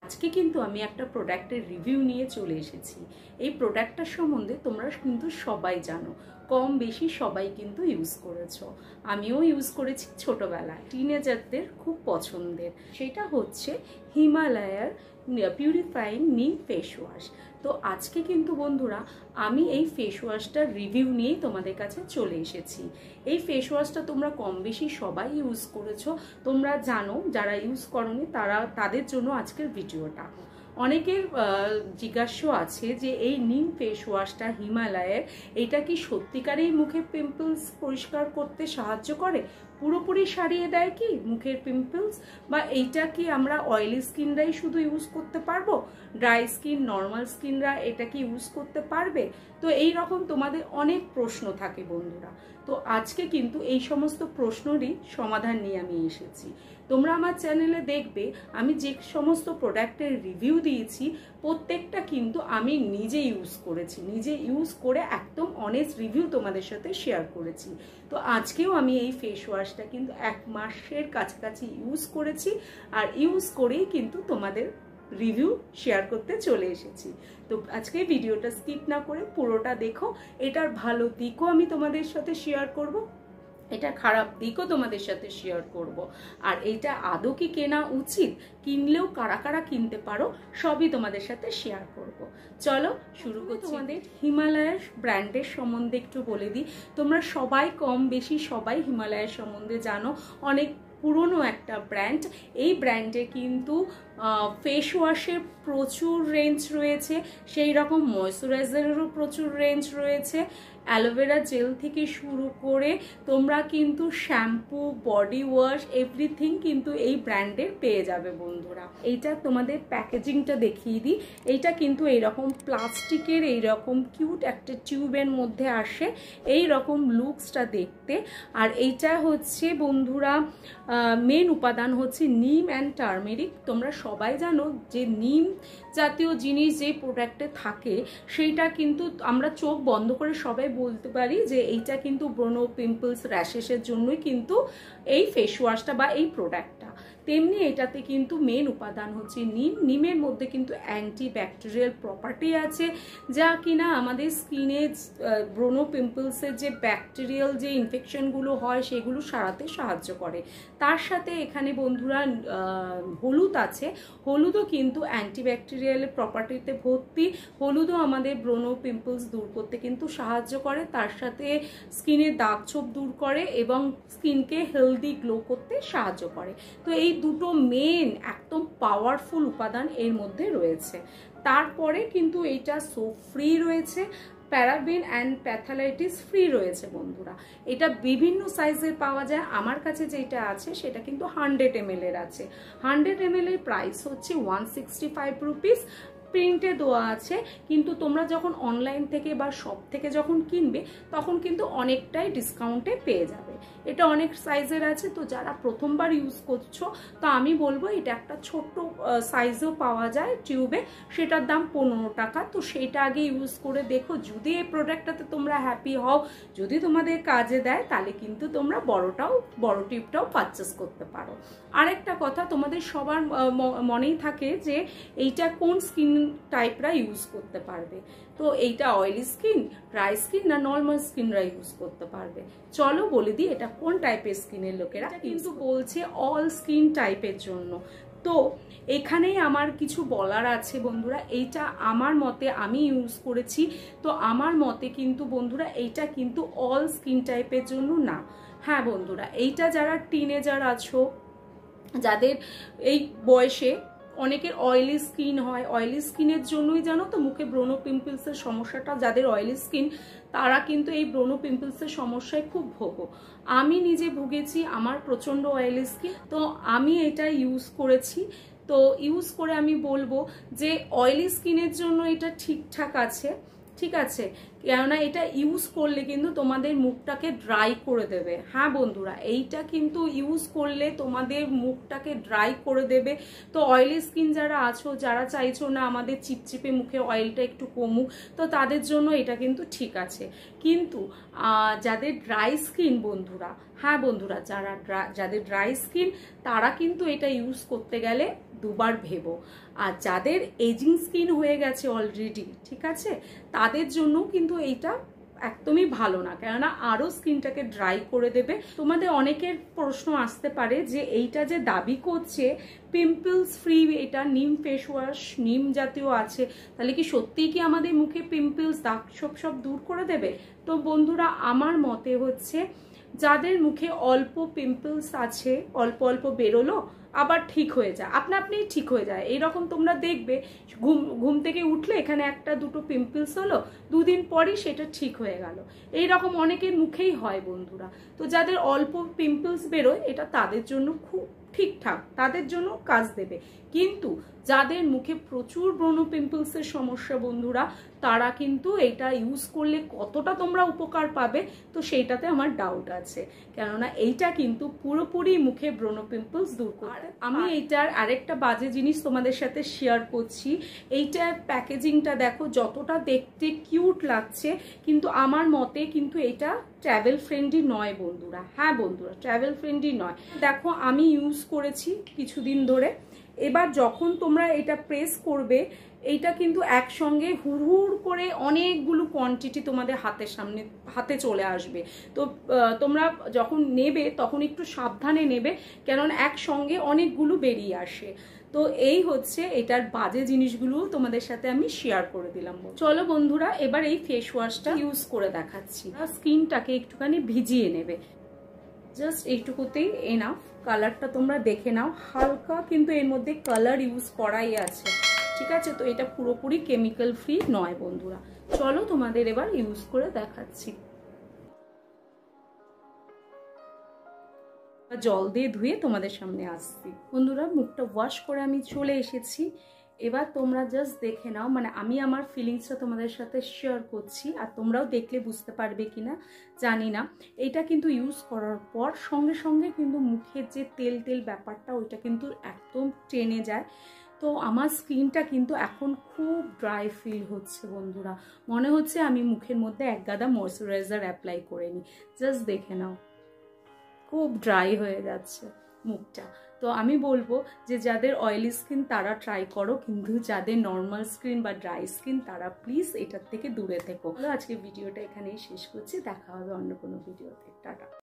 আজকে কিন্তু আমি একটা প্রোডাক্টের রিভিউ নিয়ে চলে এসেছি। এই প্রোডাক্টটার সম্বন্ধে তোমরা কিন্তু সবাই জানো, কম বেশি সবাই কিন্তু ইউজ করেছো। আমিও ইউজ করেছি ছোটবেলায়, টিনেজারদের খুব পছন্দের। সেটা হচ্ছে হিমালয়ার পিউরিফাইং নিম ফেস ওয়াশ। তো আজকে কিন্তু বন্ধুরা আমি এই ফেস ওয়াশটার রিভিউ নিয়েই তোমাদের কাছে চলে এসেছি। এই ফেস ওয়াশটা তোমরা কম বেশি সবাই ইউজ করেছো, তোমরা জানো। যারা ইউজ করোনি তাদের জন্য আজকের ভিডিওটা। অনেকের জিজ্ঞাসা আছে যে এই নিম ফেস ওয়াশটা হিমালয়ের, এটা কি সত্যিকারেই মুখের পিম্পলস পরিষ্কার করতে সাহায্য করে, পুরোপুরি সারিয়ে দেয় কি মুখের পিম্পলস, বা এইটা কি আমরা অয়েলি স্কিনরাই শুধু ইউজ করতে পারবো, ড্রাই স্কিন নর্মাল স্কিনরা এটা কি ইউজ করতে পারবে? তো এই রকম তোমাদের অনেক প্রশ্ন থাকে বন্ধুরা। তো আজকে কিন্তু এই সমস্ত প্রশ্নেরই সমাধান নিয়ে আমি এসেছি। তোমরা আমার চ্যানেলে দেখবে আমি যে সমস্ত প্রোডাক্টের রিভিউ দিয়েছি প্রত্যেকটা কিন্তু আমি নিজে ইউজ করেছি, নিজে ইউজ করে একদম অনেস্ট রিভিউ তোমাদের সাথে শেয়ার করেছি। তো আজকেও আমি এই ফেস ওয়াশটা কিন্তু 1 মাসের কাছাকাছি ইউজ করেছি, আর ইউজ করেই কিন্তু তোমাদের রিভিউ শেয়ার করতে চলে এসেছি। তো আজকে ভিডিওটা স্কিপ না করে পুরোটা দেখো। এটার ভালো দিকও আমি তোমাদের সাথে শেয়ার করব, এটা খারাপ দিকও তোমাদের সাথে শেয়ার করব। আর এইটা আদৌ কি কেনা উচিত, কিনলেও কারা কারা কিনতে পারো, সবই তোমাদের সাথে শেয়ার করব। চলো শুরু করছি। তোমাদের হিমালয়ের ব্র্যান্ডের সম্বন্ধে একটু বলে দিই। তোমরা সবাই কম বেশি সবাই হিমালয়ের সম্বন্ধে জানো, অনেক পুরনো একটা ব্র্যান্ড। এই ব্র্যান্ডে কিন্তু ফেস ওয়াশের প্রচুর রেঞ্জ রয়েছে, সেই রকম ময়শ্চারাইজারেরও প্রচুর রেঞ্জ রয়েছে। অ্যালোভেরা জেল থেকে শুরু করে তোমরা কিন্তু শ্যাম্পু, বডি ওয়াশ, এভরিথিং কিন্তু এই ব্র্যান্ডের পেয়ে যাবে বন্ধুরা। এইটা তোমাদের প্যাকেজিংটা দেখিয়ে দিই। এইটা কিন্তু এইরকম প্লাস্টিকের এইরকম কিউট একটা টিউবের মধ্যে আসে, এই রকম লুকসটা দেখতে। আর এইটা হচ্ছে বন্ধুরা মেন উপাদান হচ্ছে নিম অ্যান্ড টার্মেরিক। তোমরা সবাই জানো যে নিম জাতীয় জিনিস যে প্রোডাক্টে থাকে সেইটা কিন্তু আমরা চোখ বন্ধ করে সবাই বলতে পারি যে এইটা কিন্তু ব্রণ, পিম্পলস, র্যাশেসের জন্যই কিন্তু এই ফেস ওয়াশটা বা এই প্রোডাক্টটা। তেমনি এটাতে কিন্তু মেন উপাদান হচ্ছে নিম। নিমের মধ্যে কিন্তু অ্যান্টি ব্যাকটেরিয়াল প্রপার্টি আছে, যা কিনা আমাদের স্কিনে ব্রণ, পিম্পলসের যে ব্যাকটেরিয়াল যে ইনফেকশনগুলো হয় সেগুলো সারাতে সাহায্য করে। তার সাথে এখানে বন্ধুরা হলুদ আছে। হলুদও কিন্তু অ্যান্টিব্যাকটেরিয়াল প্রপার্টিতে ভর্তি। হলুদও আমাদের ব্রণ, পিম্পলস দূর করতে কিন্তু সাহায্য করে, তার সাথে স্কিনের দাগ ছোপ দূর করে এবং স্কিনকে হেলদি গ্লো করতে সাহায্য করে। তো এই দুটো মেন একদম পাওয়ারফুল উপাদান এর মধ্যে রয়েছে। তারপরে কিন্তু এটা সোপ ফ্রি রয়েছে, প্যারাবেন অ্যান্ড প্যাথালাইটিস ফ্রি রয়েছে বন্ধুরা। এটা বিভিন্ন সাইজের পাওয়া যায়। আমার কাছে যেটা আছে সেটা কিন্তু 100 ml এর আছে। 100 ml এর প্রাইস হচ্ছে 165 রুপিস। প্রিন্টে দেওয়া আছে, কিন্তু তোমরা যখন অনলাইন থেকে বা শপ থেকে যখন কিনবে তখন কিন্তু অনেকটাই ডিসকাউন্টে পেয়ে যাবে। এটা অনেক সাইজের আছে, তো যারা প্রথমবার ইউজ করছো তো আমি বলবো এটা একটা ছোট্ট সাইজও পাওয়া যায় টিউবে, সেটার দাম 15 টাকা। তো সেটা আগে ইউজ করে দেখো, যদি এই প্রোডাক্টটাতে তোমরা হ্যাপি হও, যদি তোমাদের কাজে দেয়, তাহলে কিন্তু তোমরা বড় টিউবটাও পারচেস করতে পারো। আরেকটা কথা তোমাদের সবার মনেই থাকে যে এইটা কোন স্কিন টাইপরা ইউজ করতে পারবে। তো এইটা অয়েলি স্কিন, ড্রাই স্কিন না নর্মাল স্কিনরা ইউজ করতে পারবে। চলো বলে দিই এটা কোন টাইপের স্কিনের লোকেরা কিন্তু বলছে অল স্কিন টাইপের জন্য। তো এখানেই আমার কিছু বলার আছে বন্ধুরা। এইটা আমার মতে আমি ইউজ করেছি, তো আমার মতে কিন্তু বন্ধুরা এইটা কিন্তু অল স্কিন টাইপের জন্য না। হ্যাঁ বন্ধুরা, এইটা যারা টিনেজার আছো, যাদের এই বয়সে অনেকের অয়েলি স্কিন হয়, অয়েলি স্কিনের জন্যই জানো তো মুখে ব্রণ, পিম্পলসের সমস্যাটা, যাদের অয়েলি স্কিন তারা কিন্তু এই ব্রণ, পিম্পলসের সমস্যায় খুব ভোগো। আমি নিজে ভুগেছি, আমার প্রচণ্ড অয়েলি স্কিন, তো আমি এটা ইউজ করেছি। তো ইউজ করে আমি বলবো যে অয়েলি স্কিনের জন্য এটা ঠিকঠাক আছে, ঠিক আছে। কেননা এটা ইউজ করলে কিন্তু তোমাদের মুখটাকে ড্রাই করে দেবে। হ্যাঁ বন্ধুরা, এইটা কিন্তু ইউজ করলে তোমাদের মুখটাকে ড্রাই করে দেবে। তো অয়েলি স্কিন যারা আছো, যারা চাইছো না আমাদের চিপচিপে মুখে অয়েলটা একটু কমুক, তো তাদের জন্য এটা কিন্তু ঠিক আছে। কিন্তু যাদের ড্রাই স্কিন বন্ধুরা, হ্যাঁ বন্ধুরা, যাদের ড্রাই স্কিন তারা কিন্তু এটা ইউজ করতে গেলে দুবার ভেবো। আর যাদের এজিং স্কিন হয়ে গেছে অলরেডি, ঠিক আছে, তাদের জন্য কিন্তু এইটা একদমই ভালো না, কেননা আরো স্কিনটাকে ড্রাই করে দেবে। তোমাদের অনেকের প্রশ্ন আসতে পারে যে এইটা যে দাবি করছে পিম্পলস ফ্রি, এটা নিম ফেস ওয়াশ, নিম জাতীয় আছে, তাহলে কি সত্যিই কি আমাদের মুখে পিম্পলস, দাগ সব দূর করে দেবে? তো বন্ধুরা, আমার মতে হচ্ছে যাদের মুখে অল্প পিম্পলস আছে, অল্প অল্প বেরোলো আবার ঠিক হয়ে যায়, আপনি ঠিক হয়ে যায়, এইরকম তোমরা দেখবে ঘুম থেকে উঠলে এখানে একটা দুটো পিম্পলস হলো, দুদিন পরই সেটা ঠিক হয়ে গেল। এইরকম অনেকের মুখেই হয় বন্ধুরা। তো যাদের অল্প পিম্পলস বেরোয় এটা তাদের জন্য খুব ঠিকঠাক, তাদের জন্য কাজ দেবে। কিন্তু যাদের মুখে প্রচুর ব্রণ পিম্পলসের সমস্যা বন্ধুরা, তারা কিন্তু এটা ইউজ করলে কতটা তোমরা উপকার পাবে তো সেইটাতে আমার ডাউট আছে, কেননা এইটা কিন্তু পুরোপুরি মুখে ব্রণ পিম্পলস দূর করে। আমি এইটার আরেকটা বাজে জিনিস তোমাদের সাথে শেয়ার করছি। এইটার প্যাকেজিংটা দেখো, যতটা দেখতে কিউট লাগছে, কিন্তু আমার মতে কিন্তু এটা ট্রাভেল ফ্রেন্ডলি নয় বন্ধুরা। হ্যাঁ বন্ধুরা, ট্রাভেল ফ্রেন্ডলি নয়। দেখো আমি ইউজ করেছি কিছুদিন ধরে, এবার যখন তোমরা এটা প্রেস করবে, এইটা কিন্তু একসঙ্গে হুড় করে অনেকগুলো কোয়ান্টিটি তোমাদের হাতে চলে আসবে। তো তোমরা যখন নেবে তখন একটু সাবধানে নেবে, কেননা একসঙ্গে অনেকগুলো বেরিয়ে আসে। তো এই হচ্ছে এটার বাজে জিনিসগুলো তোমাদের সাথে আমি শেয়ার করে দিলাম। চলো বন্ধুরা, এবার এই ফেস ওয়াশটা ইউজ করে দেখাচ্ছি। স্কিনটাকে একটুখানি ভিজিয়ে নেবে, জাস্ট এইটুকুতেই এনাফ। কালারটা তোমরা দেখে নাও, হালকা কিন্তু এর মধ্যে কালার ইউজ করাই আছে, ঠিক আছে। তো এটা পুরোপুরি কেমিক্যাল ফ্রি নয় বন্ধুরা। চলো তোমাদের এবার ইউজ করে দেখাচ্ছি। জল দিয়ে ধুয়ে তোমাদের সামনে আসছি বন্ধুরা। মুখটা ওয়াশ করে আমি চলে এসেছি। এবার তোমরা জাস্ট দেখে নাও, মানে আমি আমার ফিলিংসটা তোমাদের সাথে শেয়ার করছি, আর তোমরাও দেখলে বুঝতে পারবে কিনা জানি না। এটা কিন্তু ইউজ করার পর সঙ্গে সঙ্গে কিন্তু মুখের যে তেল তেল ব্যাপারটা ওইটা কিন্তু একদম টেনে যায়। তো আমার স্কিনটা কিন্তু এখন খুব ড্রাই ফিল হচ্ছে বন্ধুরা, মনে হচ্ছে আমি মুখের মধ্যে এক গাদা ময়শ্চারাইজার অ্যাপ্লাই করে নিই। জাস্ট দেখে নাও, খুব ড্রাই হয়ে যাচ্ছে মুখটা। তো আমি বলবো যে যাদের অয়েলি স্কিন তারা ট্রাই করো, কিন্তু যাদের নর্মাল স্কিন বা ড্রাই স্কিন তারা প্লিজ এটার থেকে দূরে থেকো। আজকে ভিডিওটা এখানেই শেষ করছি, দেখা হবে অন্য কোনো ভিডিওতে। টাটা।